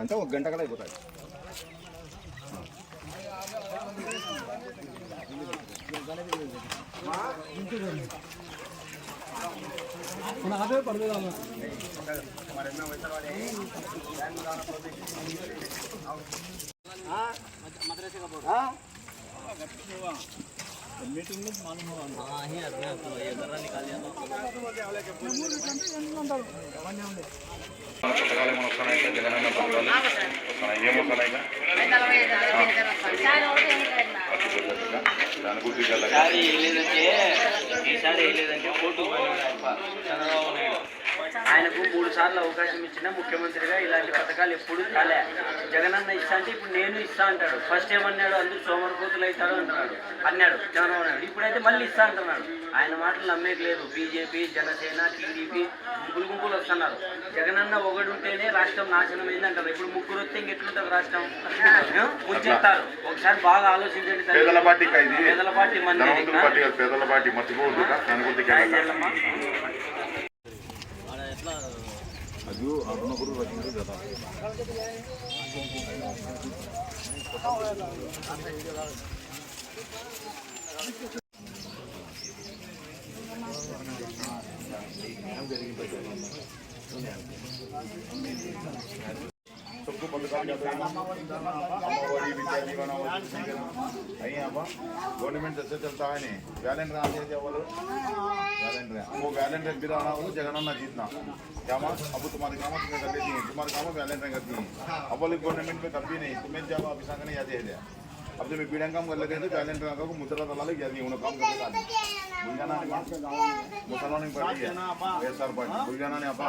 అంటే 1 గంట కూడా అయిపోతుంది. मीटिंग में मालूम होगा ही आदमी आपको ये कर रहा निकाल दिया పథకాలు ఏమైనా వస్తున్నాయి జగనన్న పథకాలు వస్తున్నాయి ఏమొస్తున్నాయి దాని గురించి ఈసారి లేదంటే కోర్టు చంద్రబాబు నాయుడు ఆయనకు 3 సార్లు అవకాశం ఇచ్చిన ముఖ్యమంత్రిగా ఇలాంటి పథకాలు ఎప్పుడు కాలే. జగనన్న ఇస్తా అంటే ఇప్పుడు నేను ఇస్తా అంటాడు. ఫస్ట్ ఏమన్నాడు, అందరూ సోమరిపోతులు అవుతాడు అన్నాడు చంద్రబాబు నాయుడు. ఇప్పుడైతే మళ్ళీ ఇస్తా అంటున్నాడు. ఆయన మాటలు నమ్మేకి లేదు. బీజేపీ, జనసేన, టీడీపీ గుంపులు వస్తున్నారు. జగనన్న ఒకడు ఉంటేనే రాష్ట్రం నాశనం అయిందంటారు. ఇప్పుడు 3 వస్తే ఇంకెట్లుంటుంది రాష్ట్రం? ముంచెత్తారు. ఒకసారి బాగా ఆలోచించండి. పేదల పార్టీ పేదల పార్టీ మర్చిపోవద్దు. ಅದು ಅರುಣಗುರು ರಚಿಸಿದ ಜನ सबको पदकाल हमारी विद्या जीवन गवर्नमेंट जैसे चलता है नहीं वैलेंटर आते थे वो वैलेंटर वो वैलेंटर भी आना वो जगनन्ना जीतना क्या माँ अब तुम्हारे काम तुम्हें कर लेती हैं, तुम्हारे काम वैलेंटर करती हैं. अब वाले गवर्नमेंट में कभी नहीं तुम्हें जब आप इसा नहीं जाते हैं. अब जब पीड़ित काम कर लेते हैं तो वैलेंटर का को मुद्रा दलाल जाती है. उन्हें काम करके बुलगाना ने मुसलमान पार्टी है सर पार्टी बुलगाना ने आपा